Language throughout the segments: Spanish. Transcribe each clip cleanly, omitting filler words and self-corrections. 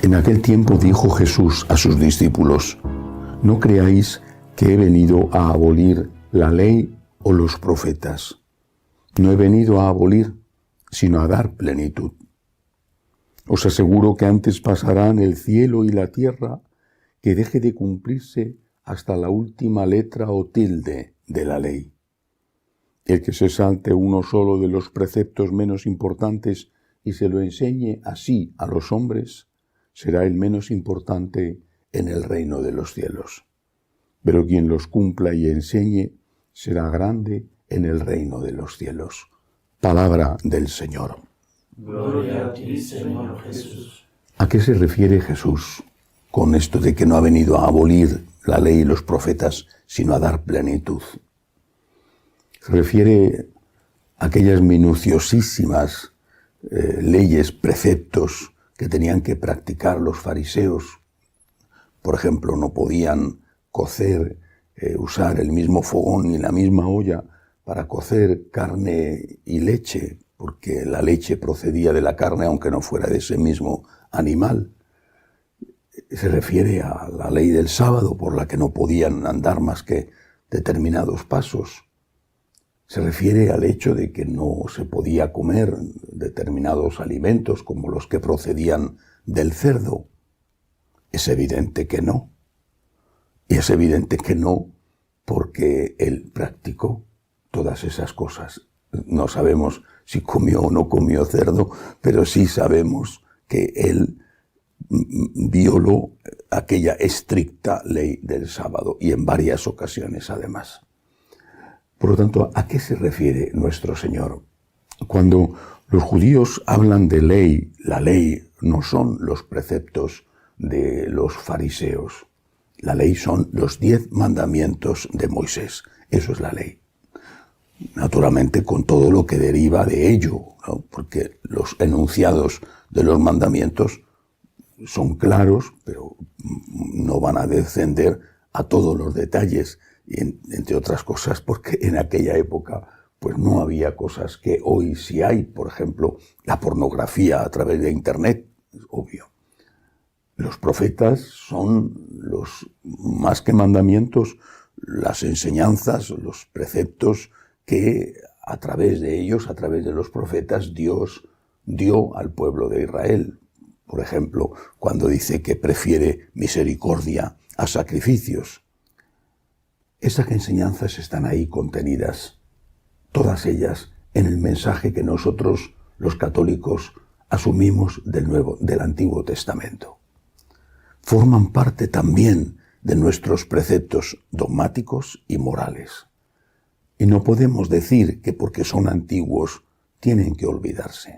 En aquel tiempo dijo Jesús a sus discípulos: no creáis que he venido a abolir la ley o los profetas. No he venido a abolir, sino a dar plenitud. Os aseguro que antes pasarán el cielo y la tierra que deje de cumplirse hasta la última letra o tilde de la ley. El que se salte uno solo de los preceptos menos importantes y se lo enseñe así a los hombres, será el menos importante en el reino de los cielos. Pero quien los cumpla y enseñe será grande en el reino de los cielos. Palabra del Señor. Gloria a ti, Señor Jesús. ¿A qué se refiere Jesús con esto de que no ha venido a abolir la ley y los profetas, sino a dar plenitud? Se refiere a aquellas minuciosísimas leyes, preceptos que tenían que practicar los fariseos. Por ejemplo, no podían cocer, usar el mismo fogón ni la misma olla para cocer carne y leche, porque la leche procedía de la carne aunque no fuera de ese mismo animal. Se refiere a la ley del sábado, por la que no podían andar más que determinados pasos. Se refiere al hecho de que no se podía comer determinados alimentos como los que procedían del cerdo. Es evidente que no. Y es evidente que no porque él practicó todas esas cosas. No sabemos si comió o no comió cerdo, pero sí sabemos que él violó aquella estricta ley del sábado y en varias ocasiones además. Por lo tanto, ¿a qué se refiere nuestro Señor? Cuando los judíos hablan de ley, la ley no son los preceptos de los fariseos. La ley son los 10 mandamientos de Moisés. Eso es la ley. Naturalmente con todo lo que deriva de ello, ¿no? Porque los enunciados de los mandamientos son claros, pero no van a descender a todos los detalles, y entre otras cosas porque en aquella época pues no había cosas que hoy sí hay. Por ejemplo, la pornografía a través de Internet, es obvio. Los profetas son los, más que mandamientos, las enseñanzas, los preceptos que a través de ellos, a través de los profetas, Dios dio al pueblo de Israel. Por ejemplo, cuando dice que prefiere misericordia a sacrificios. Esas enseñanzas están ahí contenidas, todas ellas en el mensaje que nosotros, los católicos, asumimos del Antiguo Testamento. Forman parte también de nuestros preceptos dogmáticos y morales. Y no podemos decir que porque son antiguos tienen que olvidarse.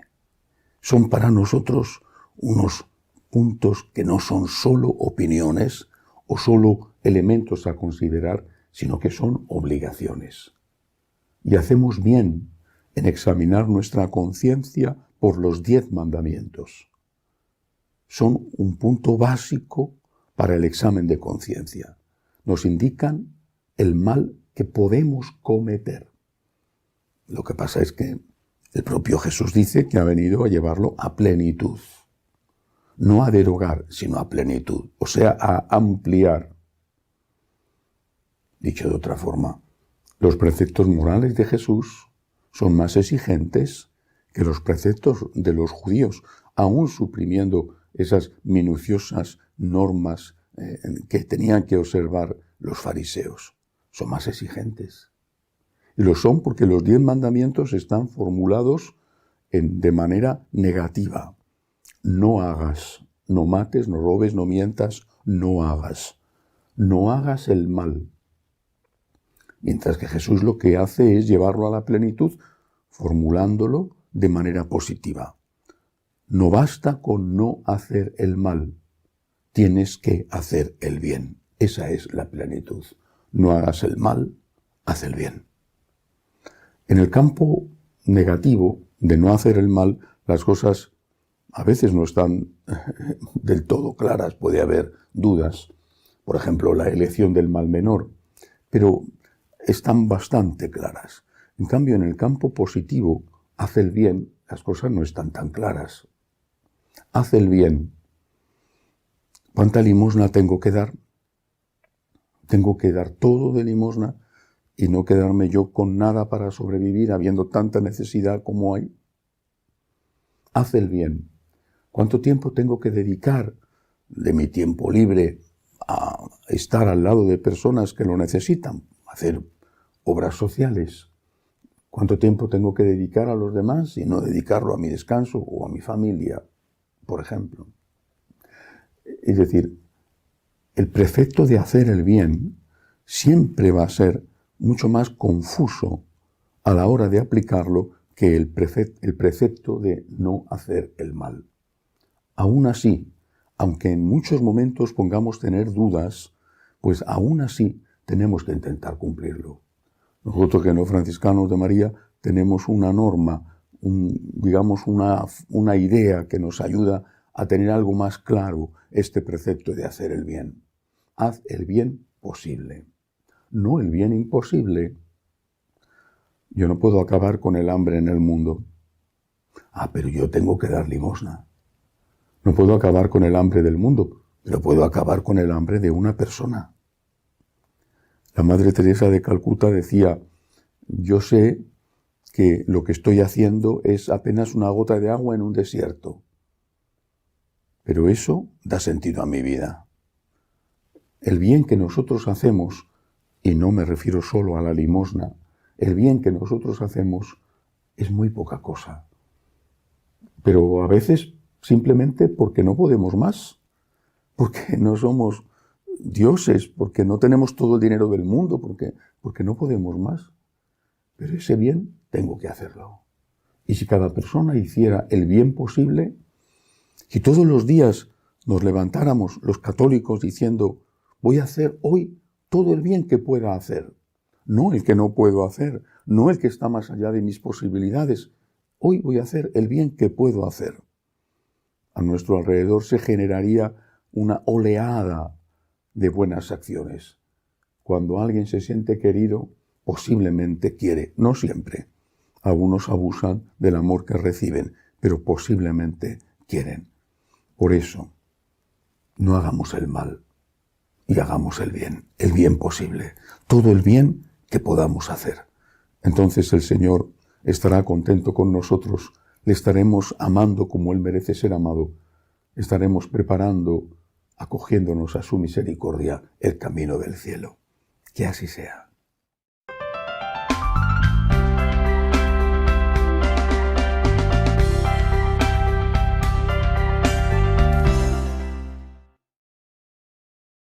Son para nosotros unos puntos que no son solo opiniones o solo elementos a considerar, sino que son obligaciones. Y hacemos bien en examinar nuestra conciencia por los 10 mandamientos. Son un punto básico para el examen de conciencia. Nos indican el mal que podemos cometer. Lo que pasa es que el propio Jesús dice que ha venido a llevarlo a plenitud. No a derogar, sino a plenitud, o sea, a ampliar. Dicho de otra forma, los preceptos morales de Jesús son más exigentes que los preceptos de los judíos, aún suprimiendo esas minuciosas normas que tenían que observar los fariseos. Son más exigentes. Y lo son porque los 10 mandamientos están formulados de manera negativa. No hagas, no mates, no robes, no mientas, no hagas. No hagas el mal. Mientras que Jesús lo que hace es llevarlo a la plenitud, formulándolo de manera positiva. No basta con no hacer el mal, tienes que hacer el bien. Esa es la plenitud. No hagas el mal, haz el bien. En el campo negativo de no hacer el mal, las cosas a veces no están del todo claras, puede haber dudas. Por ejemplo, la elección del mal menor, pero están bastante claras. En cambio, en el campo positivo, haz el bien, las cosas no están tan claras. Haz el bien. ¿Cuánta limosna tengo que dar? Tengo que dar todo de limosna y no quedarme yo con nada para sobrevivir habiendo tanta necesidad como hay. Haz el bien. ¿Cuánto tiempo tengo que dedicar de mi tiempo libre a estar al lado de personas que lo necesitan? Hacer obras sociales. ¿Cuánto tiempo tengo que dedicar a los demás y no dedicarlo a mi descanso o a mi familia, por ejemplo? Es decir, el precepto de hacer el bien siempre va a ser mucho más confuso a la hora de aplicarlo que el precepto de no hacer el mal. Aún así, aunque en muchos momentos pongamos tener dudas, pues aún así tenemos que intentar cumplirlo. Nosotros que no franciscanos de María tenemos una norma, digamos una idea que nos ayuda a tener algo más claro este precepto de hacer el bien. Haz el bien posible, no el bien imposible. Yo no puedo acabar con el hambre en el mundo. Pero yo tengo que dar limosna. No puedo acabar con el hambre del mundo, pero puedo acabar con el hambre de una persona. La Madre Teresa de Calcuta decía, yo sé que lo que estoy haciendo es apenas una gota de agua en un desierto, pero eso da sentido a mi vida. El bien que nosotros hacemos, y no me refiero solo a la limosna, el bien que nosotros hacemos es muy poca cosa. Pero a veces simplemente porque no podemos más, porque no somos dioses, porque no tenemos todo el dinero del mundo, porque no podemos más. Pero ese bien tengo que hacerlo. Y si cada persona hiciera el bien posible, si todos los días nos levantáramos los católicos diciendo, voy a hacer hoy todo el bien que pueda hacer, no el que no puedo hacer, no el que está más allá de mis posibilidades, hoy voy a hacer el bien que puedo hacer. A nuestro alrededor se generaría una oleada de buenas acciones. Cuando alguien se siente querido, posiblemente quiere, no siempre. Algunos abusan del amor que reciben, pero posiblemente quieren. Por eso, no hagamos el mal y hagamos el bien posible, todo el bien que podamos hacer. Entonces el Señor estará contento con nosotros, le estaremos amando como Él merece ser amado, estaremos preparando, acogiéndonos a su misericordia, el camino del cielo. Que así sea.